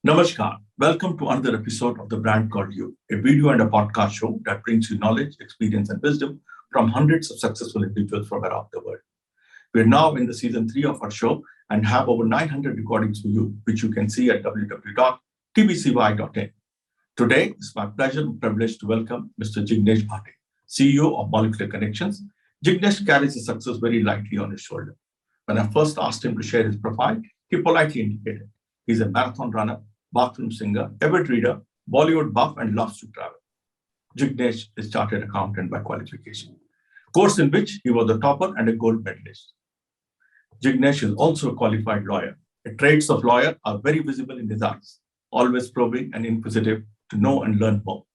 Namaskar. Welcome to another episode of The Brand Called You, a video and a podcast show that brings you knowledge, experience, and wisdom from hundreds of successful individuals from around the world. We're now in the season 3 of our show and have over 900 recordings for you, which you can see at www.tbcy.in. Today, it's my pleasure and privilege to welcome Mr. Jignesh Bhate, CEO of Molecular Connections. Jignesh carries his success very lightly on his shoulder. When I first asked him to share his profile, he politely indicated he's a marathon runner, bathroom singer, avid reader, Bollywood buff, and loves to travel. Jignesh is chartered accountant by qualification, course in which he was the topper and a gold medalist. Jignesh is also a qualified lawyer. The traits of lawyer are very visible in his eyes, always probing and inquisitive to know and learn more.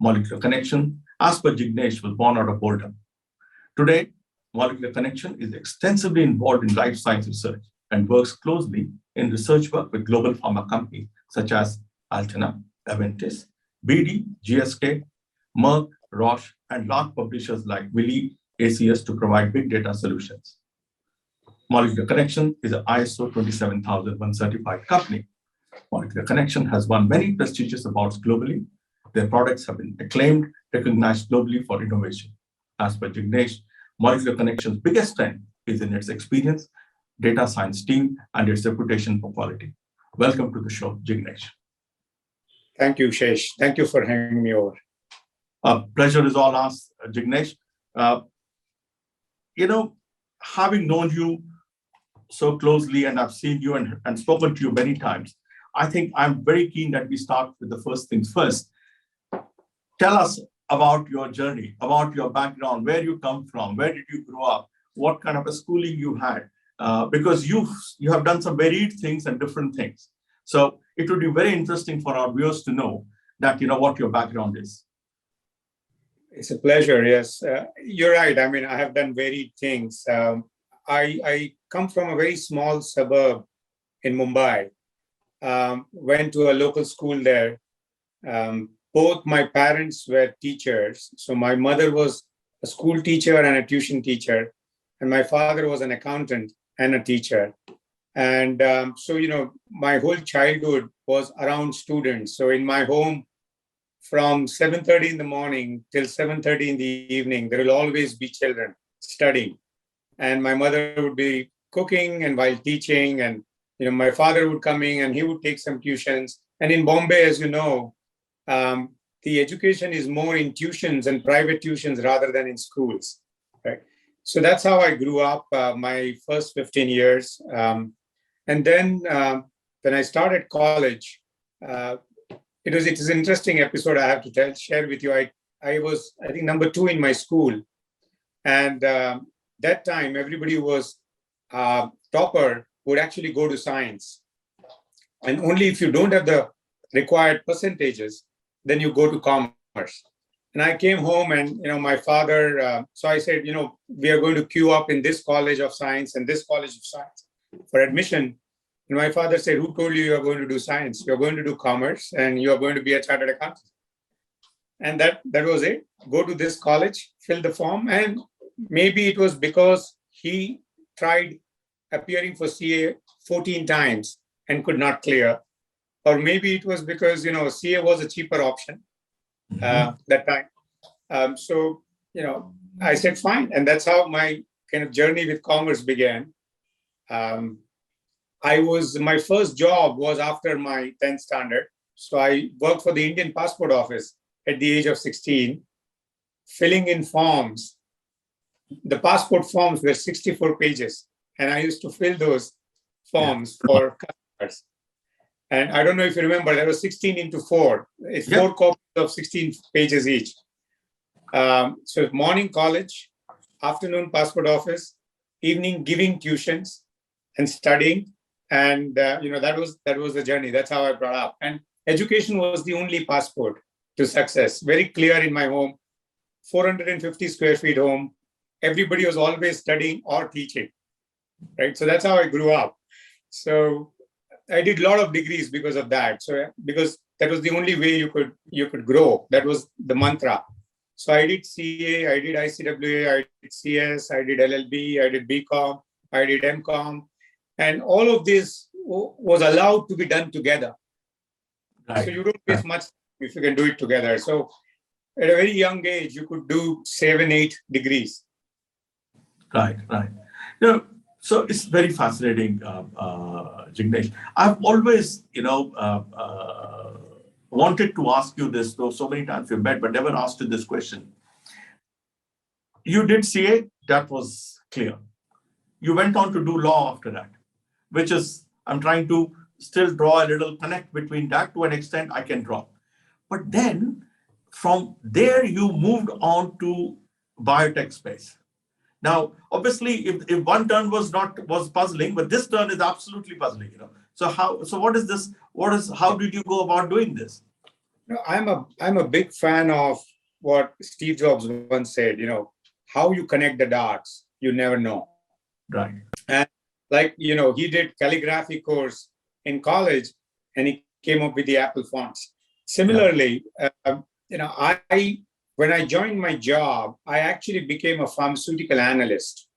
Molecular Connection, as per Jignesh, was born out of boredom. Today, Molecular Connection is extensively involved in life science research and works closely in research work with global pharma companies such as Altena, Aventis, BD, GSK, Merck, Roche, and large publishers like Wiley, ACS to provide big data solutions. Molecular Connection is an ISO 27001 certified company. Molecular Connection has won many prestigious awards globally. Their products have been acclaimed, recognized globally for innovation. As per Jignesh, Molecular Connection's biggest strength is in its experience, data science team, and its reputation for quality. Welcome to the show, Jignesh. Thank you, Shesh. Thank you for having me over. Pleasure is all ours, Jignesh. Having known you so closely and I've seen you and spoken to you many times, I think I'm very keen that we start with the first things first. Tell us about your journey, about your background, where you come from, where did you grow up, what kind of a schooling you had, because you have done some varied things and different things. So it would be very interesting for our viewers to know that what your background is. It's a pleasure. Yes, you're right. I mean, I have done varied things. I come from a very small suburb in Mumbai. Went to a local school there. Both my parents were teachers. So my mother was a school teacher and a tuition teacher, and my father was an accountant and a teacher. And my whole childhood was around students. So in my home, from 7:30 in the morning till 7:30 in the evening, there will always be children studying. And my mother would be cooking and while teaching, and my father would come in and he would take some tuitions. And in Bombay, as you know, the education is more in tuitions and private tuitions rather than in schools, right? So that's how I grew up, my first 15 years. And then when I started college, it is an interesting episode I have to share with you. I was, I think, number 2 in my school. And that time, everybody who was topper would actually go to science. And only if you don't have the required percentages, then you go to commerce. And I came home and, my father, so I said, we are going to queue up in this college of science and this college of science for admission. And my father said, who told you are going to do science? You're going to do commerce and you're going to be a chartered accountant. And that was it. Go to this college, fill the form. And maybe it was because he tried appearing for CA 14 times and could not clear. Or maybe it was because, CA was a cheaper option that time. So I said, fine. And that's how my kind of journey with commerce began. My first job was after my 10th standard. So I worked for the Indian Passport Office at the age of 16, filling in forms. The passport forms were 64 pages, and I used to fill those forms for customers. And I don't know if you remember, there was 16 into 4. It's 4 copies of 16 pages each. So morning college, afternoon passport office, evening giving tuitions and studying. And that was the journey. That's how I brought up. And education was the only passport to success. Very clear in my home, 450 square feet home. Everybody was always studying or teaching, right? So that's how I grew up. So I did a lot of degrees because of that. So because that was the only way you could grow. That was the mantra. So I did CA, I did ICWA, I did CS, I did LLB, I did BCom, I did MCom. And all of this was allowed to be done together. So you don't waste much if you can do it together. So at a very young age, you could do 7, 8 degrees. Right. So it's very fascinating, Jignesh. I've always, wanted to ask you this, though so many times we've met, but never asked you this question. You did CA, that was clear. You went on to do law after that, which is, I'm trying to still draw a little connect between that to an extent I can draw. But then from there, you moved on to biotech space. Now, obviously, if one turn was puzzling, but this turn is absolutely puzzling, So what is this? How did you go about doing this? I'm a big fan of what Steve Jobs once said, how you connect the dots, you never know. Right. And he did calligraphy course in college and he came up with the Apple fonts. Similarly, when I joined my job, I actually became a pharmaceutical analyst.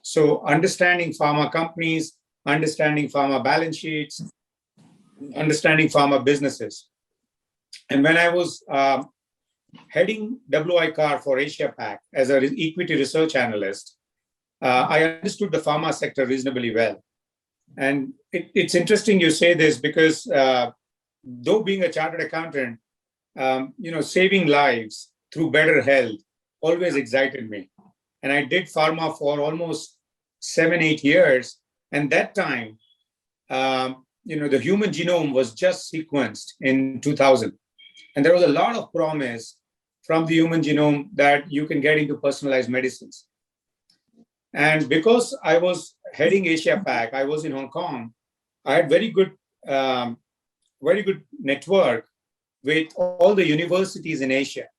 So understanding pharma companies, understanding pharma balance sheets, understanding pharma businesses. And when I was heading WICAR for Asia Pac as an equity research analyst, I understood the pharma sector reasonably well. And it's interesting you say this because though being a chartered accountant, saving lives through better health always excited me. And I did pharma for almost 7, 8 years. And that time, the human genome was just sequenced in 2000. And there was a lot of promise from the human genome that you can get into personalized medicines. And because I was heading Asia Pac, I was in Hong Kong, I had very good network with all the universities in Asia.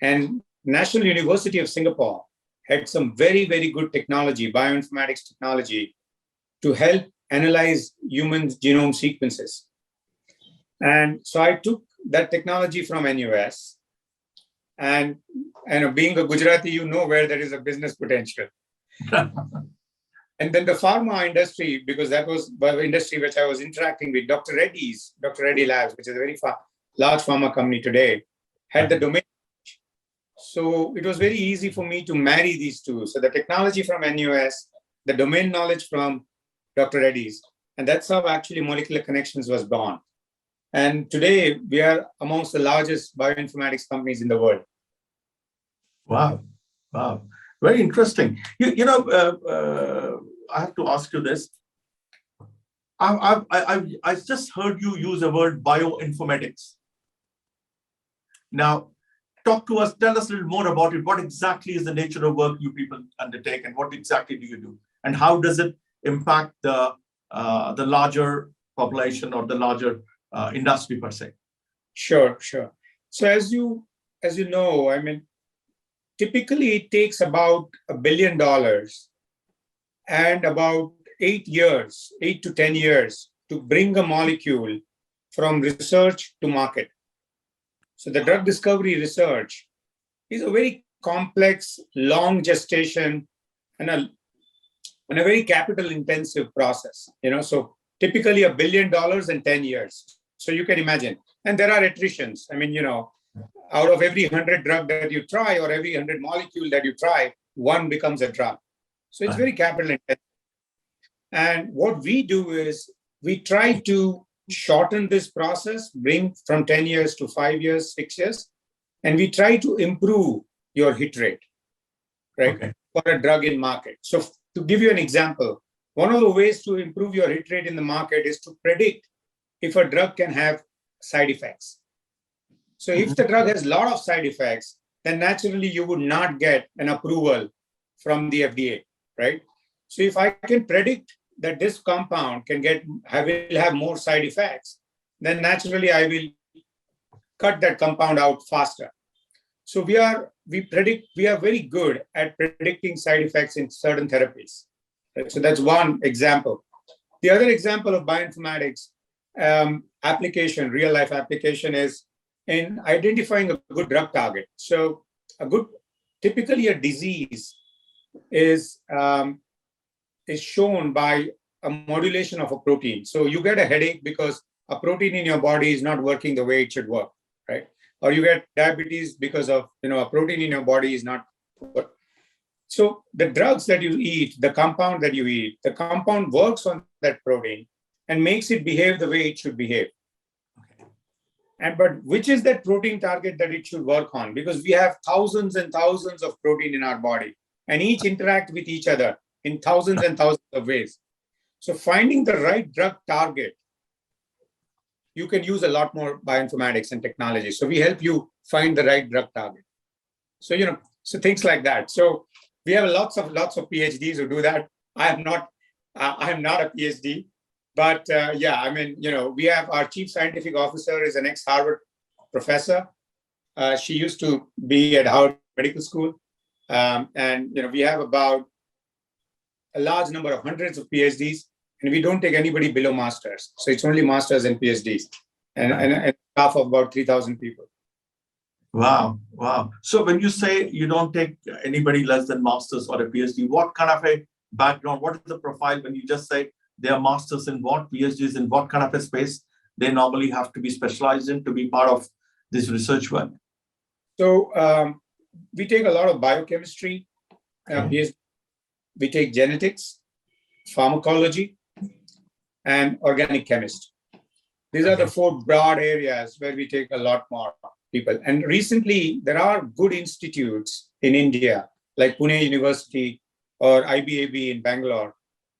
And National University of Singapore had some very, very good technology, bioinformatics technology, to help analyze human genome sequences. And so I took that technology from NUS. And being a Gujarati, you know where there is a business potential. And then the pharma industry, because that was the industry which I was interacting with, Dr. Reddy Labs, which is a very large pharma company today, had the domain. So it was very easy for me to marry these two. So the technology from NUS, the domain knowledge from Dr. Reddy's, and that's how actually Molecular Connections was born. And today we are amongst the largest bioinformatics companies in the world. Wow. Very interesting. I have to ask you this. I just heard you use the word bioinformatics. Now, talk to us, tell us a little more about it. What exactly is the nature of work you people undertake and what exactly do you do? And how does it impact the larger population or the larger industry per se? Sure. So as you know, typically it takes about $1 billion and about 8 to 10 years to bring a molecule from research to market. So the drug discovery research is a very complex, long gestation and a very capital intensive process. So typically $1 billion in 10 years. So you can imagine, and there are attritions. Out of every 100 drug that you try or every 100 molecule that you try, one becomes a drug. So it's very capital intensive. And what we do is we try to shorten this process, bring from 10 years to 5 years, 6 years, and we try to improve your hit rate, right, okay, for a drug in market. So to give you an example, one of the ways to improve your hit rate in the market is to predict if a drug can have side effects. So if the drug has a lot of side effects, then naturally you would not get an approval from the FDA, right? So if I can predict that this compound will have more side effects, then naturally I will cut that compound out faster. So we are very good at predicting side effects in certain therapies. So that's one example. The other example of bioinformatics application, real life application, is in identifying a good drug target. So typically a disease is shown by a modulation of a protein. So you get a headache because a protein in your body is not working the way it should work, right? Or you get diabetes because of, a protein in your body is not work. So the drugs that you eat, the compound that you eat, the compound works on that protein and makes it behave the way it should behave. But which is that protein target that it should work on? Because we have thousands and thousands of protein in our body, and each interact with each other in thousands and thousands of ways. So finding the right drug target, you can use a lot more bioinformatics and technology. So we help you find the right drug target. So, so things like that. So we have lots of PhDs who do that. I am not a PhD. But we have our chief scientific officer is an ex-Harvard professor. She used to be at Harvard Medical School. We have about a large number of hundreds of PhDs, and we don't take anybody below masters. So it's only masters and PhDs, and staff of about 3,000 people. Wow. So when you say you don't take anybody less than masters or a PhD, what kind of a background, what is the profile when you just say they are masters in what, PhDs in what kind of a space they normally have to be specialized in to be part of this research work? So we take a lot of biochemistry, PhD. We take genetics, pharmacology, and organic chemistry. These are the 4 broad areas where we take a lot more people. And recently, there are good institutes in India, like Pune University or IBAB in Bangalore,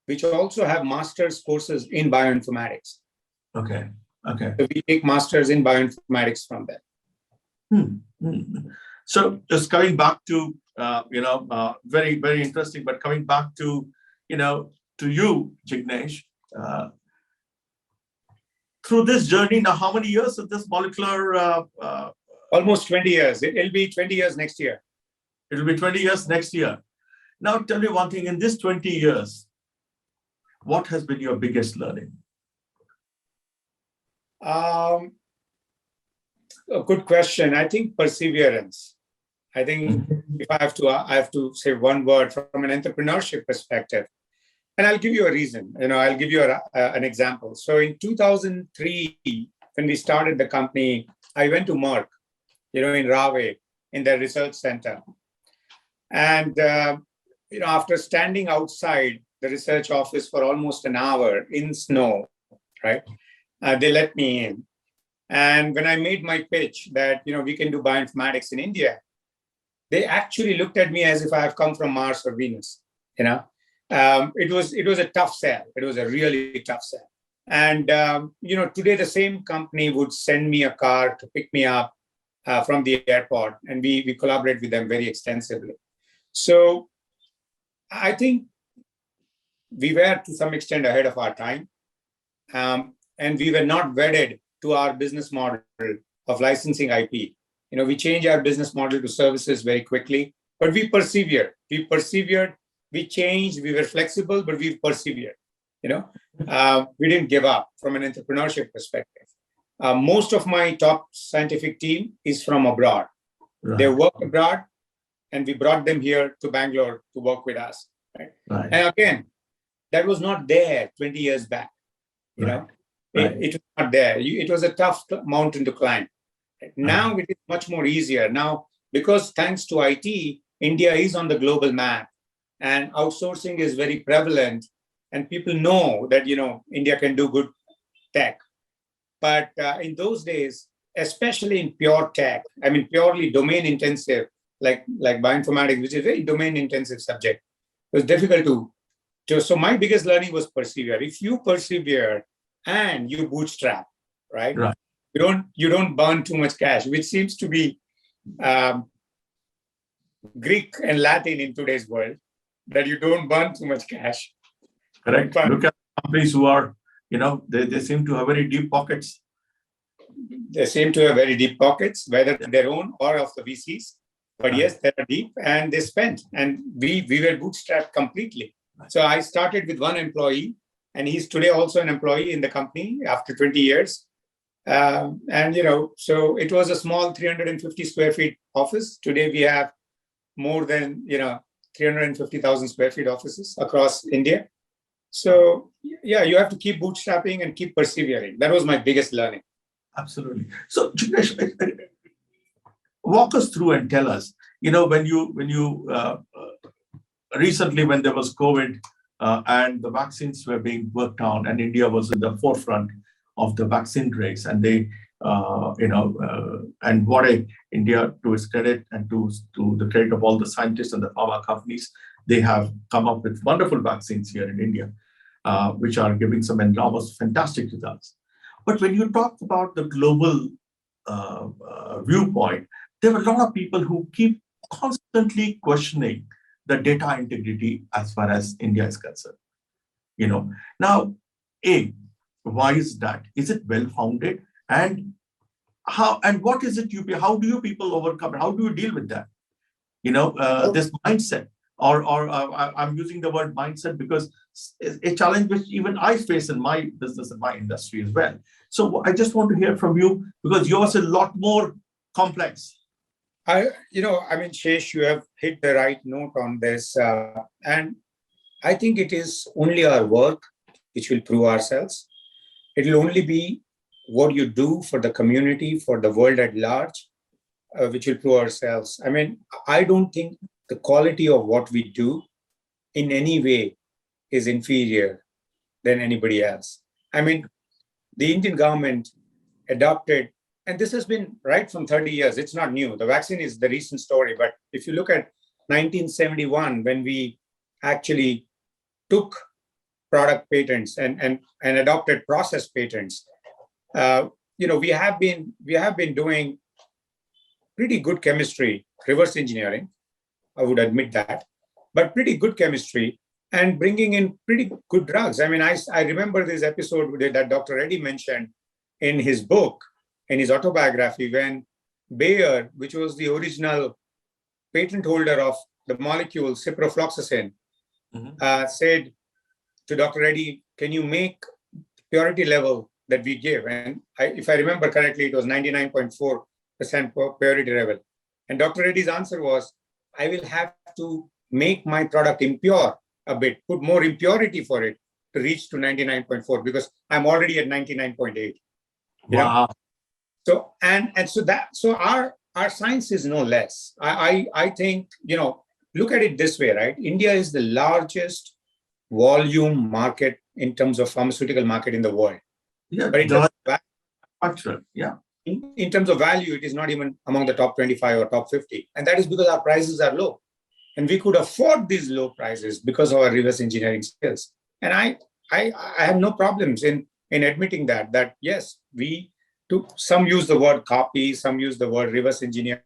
which also have master's courses in bioinformatics. Okay. So we take masters in bioinformatics from them. So just coming back to, very, very interesting, but coming back to, to you, Jignesh, through this journey, now how many years is this molecular? Almost 20 years. It'll be 20 years next year. It'll be 20 years next year. Now tell me one thing, in this 20 years, what has been your biggest learning? A good question. I think perseverance. I think if I have to say one word from an entrepreneurship perspective, and I'll give you a reason. I'll give you an example. So in 2003, when we started the company, I went to Merck, in Rahway, in their research center. And, after standing outside the research office for almost an hour in snow, right? They let me in. And when I made my pitch that, we can do bioinformatics in India, they actually looked at me as if I have come from Mars or Venus, It was a tough sell. It was a really tough sell. And, today the same company would send me a car to pick me up from the airport, and we collaborate with them very extensively. So I think we were to some extent ahead of our time, and we were not wedded to our business model of licensing IP. We changed our business model to services very quickly, but we persevered. We changed, we were flexible, but we persevered. We didn't give up from an entrepreneurship perspective. Most of my top scientific team is from abroad. Right. They work abroad, and we brought them here to Bangalore to work with us. Right? Right. And again, that was not there 20 years back. Right. It was not there. It was a tough mountain to climb. Now it is much more easier. Now, because thanks to IT, India is on the global map, and outsourcing is very prevalent, and people know that, India can do good tech. But in those days, especially in pure tech, purely domain intensive, like bioinformatics, which is a very domain intensive subject, it was difficult to. So my biggest learning was persevere. If you persevere and you bootstrap, right? You don't burn too much cash, which seems to be Greek and Latin in today's world, that you don't burn too much cash. Correct. But look at companies who are, they seem to have very deep pockets. They seem to have very deep pockets, whether their own or of the VCs. But yes, they are deep, and they spent. And we were bootstrapped completely. So I started with one employee, and he's today also an employee in the company after 20 years. So it was a small 350 square feet office. Today we have more than 350,000 square feet offices across India. So yeah, you have to keep bootstrapping and keep persevering. That was my biggest learning. Absolutely. So, Jignesh, walk us through and tell us, when you recently, when there was COVID and the vaccines were being worked on, and India was in the forefront of the vaccine race, and and what India, to its credit and to the credit of all the scientists and the pharma companies, they have come up with wonderful vaccines here in India, which are giving some enormous, fantastic results. But when you talk about the global viewpoint, there are a lot of people who keep constantly questioning the data integrity as far as India is concerned. Now, why is that? Is it well founded? And how and what is it how do you people overcome it? How do you deal with that? This mindset, or I'm using the word mindset because it's a challenge which even I face in my business and my industry as well. So I just want to hear from you, because yours is a lot more complex. Shesh, you have hit the right note on this. And I think it is only our work which will prove ourselves. It will only be what you do for the community, for the world at large, which will prove ourselves. I mean, I don't think the quality of what we do in any way is inferior than anybody else. I mean, the Indian government adopted, and this has been right from 30 years. It's not new. The vaccine is the recent story. But if you look at 1971, when we actually took product patents and adopted process patents, we have been doing pretty good chemistry, reverse engineering, I would admit that, but pretty good chemistry and bringing in pretty good drugs. I mean, I remember this episode that Dr. Reddy mentioned in his book, in his autobiography, when Bayer, which was the original patent holder of the molecule ciprofloxacin, said to Dr. Reddy, can you make purity level that we give? And if I remember correctly, it was 99.4% purity level. And Dr. Reddy's answer was, I will have to make my product impure a bit, put more impurity for it to reach to 99.4, because I'm already at 99.8. Wow. So our science is no less. I think, look at it this way, right? India is the largest volume market in terms of pharmaceutical market in the world. Yeah, but in terms of value, it is not even among the top 25 or top 50. And that is because our prices are low. And we could afford these low prices because of our reverse engineering skills. And I have no problems in admitting that yes, some use the word copy, some use the word reverse engineer.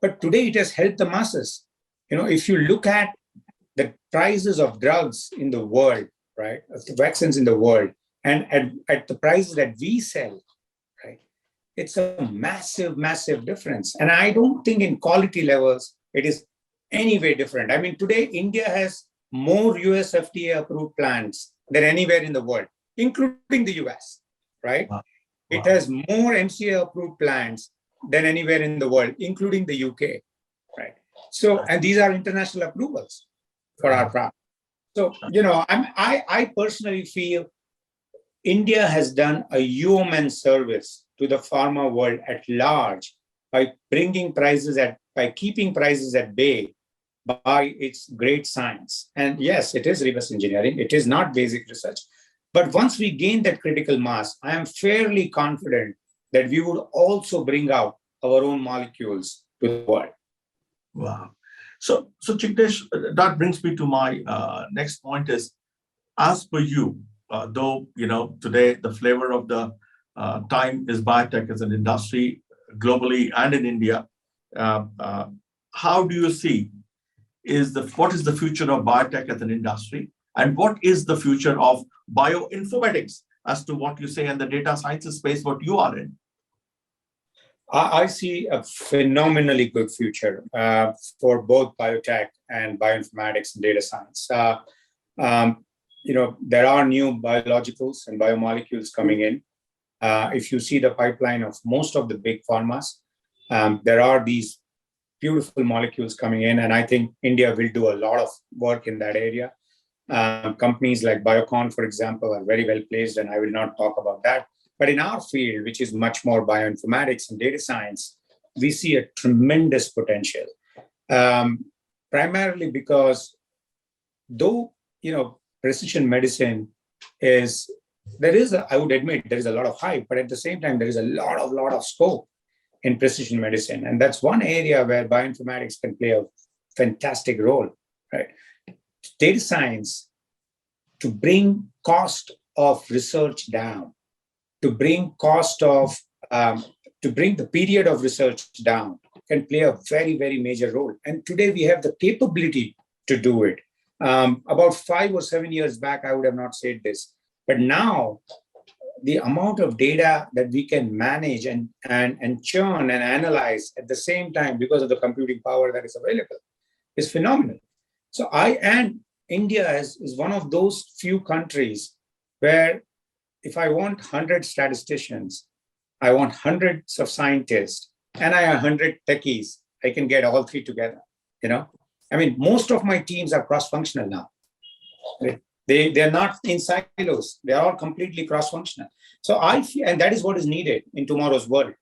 But today it has helped the masses. If you look at the prices of drugs in the world, right, of the vaccines in the world, and at the prices that we sell, right, it's a massive, massive difference. And I don't think in quality levels it is any way different. I mean, today India has more US FDA approved plants than anywhere in the world, including the US, right? Wow. It has more MCA approved plants than anywhere in the world, including the UK, right? So, and these are international approvals for our product. So, I personally feel India has done a yeoman's service to the pharma world at large by keeping prices at bay by its great science. And yes, it is reverse engineering. It is not basic research. But once we gain that critical mass, I am fairly confident that we would also bring out our own molecules to the world. Wow. So Jignesh, that brings me to my next point is, as per you, though, today the flavor of the time is biotech as an industry globally and in India, how do you see what is the future of biotech as an industry, and what is the future of bioinformatics as to what you say in the data sciences space, what you are in? I see a phenomenally good future for both biotech and bioinformatics and data science. There are new biologicals and biomolecules coming in. If you see the pipeline of most of the big pharmas, there are these beautiful molecules coming in, and I think India will do a lot of work in that area. Companies like Biocon, for example, are very well placed, and I will not talk about that. But in our field, which is much more bioinformatics and data science, we see a tremendous potential. Primarily because though, precision medicine I would admit, there is a lot of hype, but at the same time, there is a lot of scope in precision medicine. And that's one area where bioinformatics can play a fantastic role, right? Data science, to bring cost of research down, to bring the period of research down, can play a very, very major role. And today we have the capability to do it. About 5 or 7 years back, I would have not said this, but now the amount of data that we can manage and churn and analyze at the same time because of the computing power that is available is phenomenal. So India is one of those few countries where if I want 100 statisticians, I want hundreds of scientists, and I have 100 techies, I can get all three together. Most of my teams are cross-functional now. They're not in silos. They're all completely cross-functional. So and that is what is needed in tomorrow's world.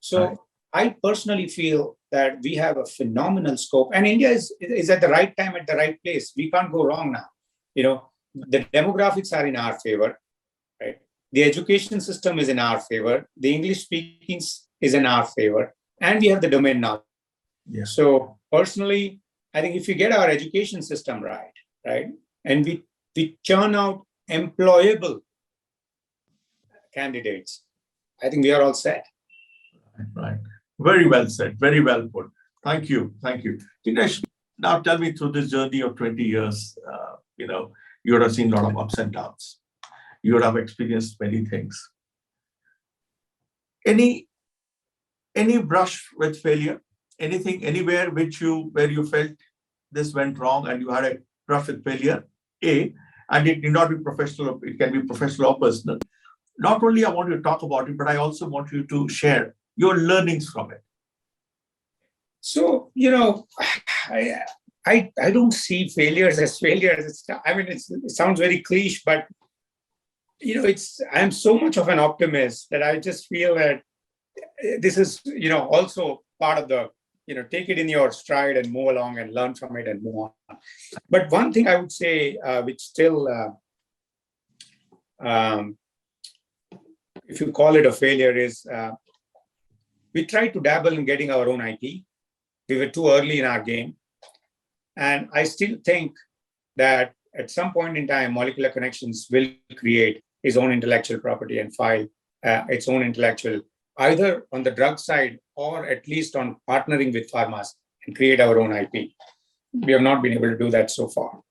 So right. I personally feel that we have a phenomenal scope, and India is at the right time, at the right place. We can't go wrong now. The demographics are in our favor, right? The education system is in our favor. The English speaking is in our favor, and we have the domain knowledge. Yeah. So personally, I think if we get our education system right, and we churn out employable candidates, I think we are all set. Right. Very well said. Very well put. Thank you. Dinesh, now tell me, through this journey of 20 years, you would have seen a lot of ups and downs. You would have experienced many things. Any brush with failure? Anything, anywhere where you felt this went wrong and you had a brush with failure? And it need not be professional, it can be professional or personal. Not only I want you to talk about it, but I also want you to share your learnings from it. So, I don't see failures as failures. It sounds very cliche, but I'm so much of an optimist that I just feel that this is, also part of the, take it in your stride and move along and learn from it and move on. But one thing I would say, which still, if you call it a failure, is we tried to dabble in getting our own IP. We were too early in our game. And I still think that at some point in time, Molecular Connections will create its own intellectual property and file its own intellectual, either on the drug side or at least on partnering with pharmas and create our own IP. We have not been able to do that so far.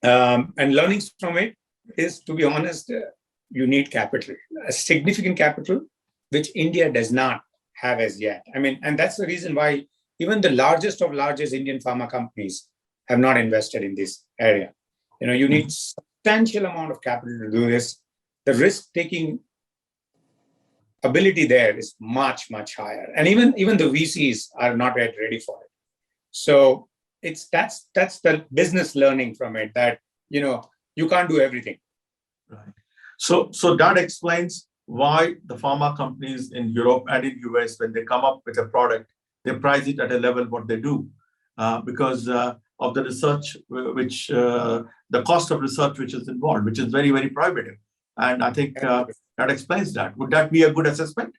And learnings from it is, to be honest, you need capital, a significant capital, which India does not have as yet. And that's the reason why even the largest of largest Indian pharma companies have not invested in this area. You need substantial amount of capital to do this. The risk-taking ability there is much, much higher. And even the VCs are not yet ready for it. So that's the business learning from it, that, you can't do everything. Right. So that explains why the pharma companies in Europe and in US, when they come up with a product, they price it at a level what they do, because of the research, which the cost of research which is involved, which is very, very prohibitive. And I think that explains that. Would that be a good assessment?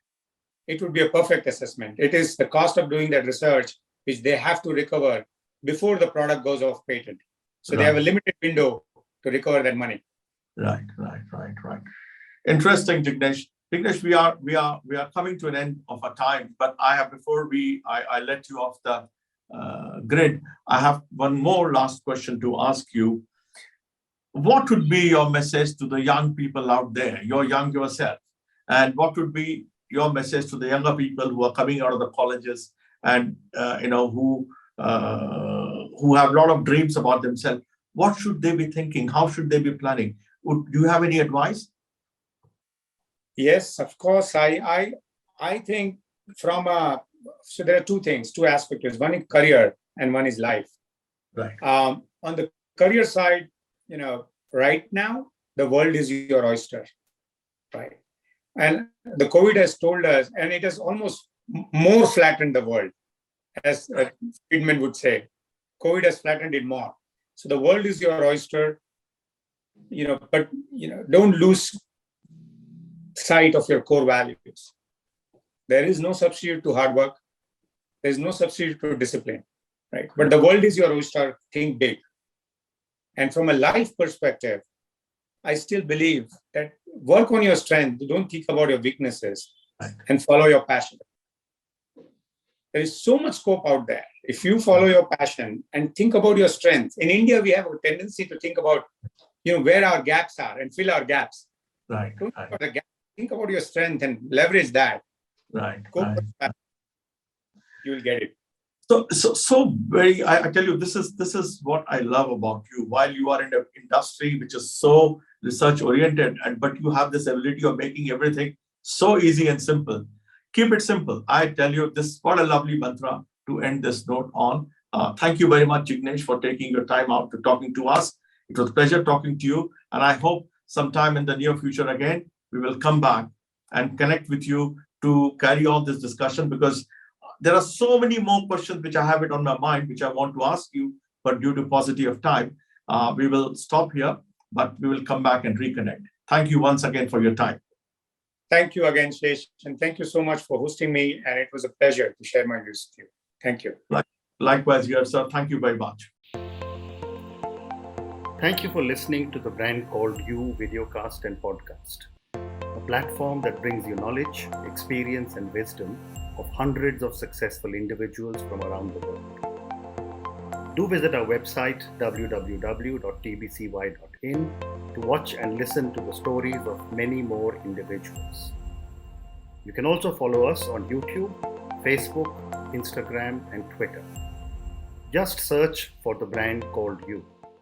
It would be a perfect assessment. It is the cost of doing that research, which they have to recover before the product goes off patent. So They have a limited window to recover that money. Right. Interesting, Jignesh. Jignesh, we are coming to an end of our time, but before I let you off the grid, I have one more last question to ask you. What would be your message to the young people out there? You're young yourself, and what would be your message to the younger people who are coming out of the colleges and who have a lot of dreams about themselves? What should they be thinking? How should they be planning? Do you have any advice? Yes, of course. I think so there are two aspects. One is career and one is life. Right. On the career side, right now, the world is your oyster, right? And the COVID has told us, and it has almost more flattened the world, as Friedman would say. COVID has flattened it more. So the world is your oyster, but don't lose sight of your core values. There is no substitute to hard work. There is no substitute to discipline, right? But the world is your oyster. Think big. And from a life perspective, I still believe that work on your strength. Don't think about your weaknesses, and follow your passion. There is so much scope out there. If you follow your passion and think about your strengths. In India, we have a tendency to think about, where our gaps are and fill our gaps. Right. Don't think about the gap. Think about your strength and leverage that. Right. Go for that. You will get it. So very. I tell you, this is what I love about you. While you are in an industry which is so research oriented, but you have this ability of making everything so easy and simple. Keep it simple. I tell you, what a lovely mantra to end this note on. Thank you very much, Jignesh, for taking your time out to talking to us. It was a pleasure talking to you, and I hope sometime in the near future again we will come back and connect with you to carry on this discussion, because there are so many more questions which I have it on my mind, which I want to ask you, but due to paucity of time, we will stop here, but we will come back and reconnect. Thank you once again for your time. Thank you again, Shesh, and thank you so much for hosting me, and it was a pleasure to share my views with you. Thank you. Likewise here, sir. Thank you very much. Thank you for listening to The Brand Called You videocast and podcast, a platform that brings you knowledge, experience, and wisdom of hundreds of successful individuals from around the world. Do visit our website www.tbcy.in to watch and listen to the stories of many more individuals. You can also follow us on YouTube, Facebook, Instagram, and Twitter. Just search for The Brand Called You.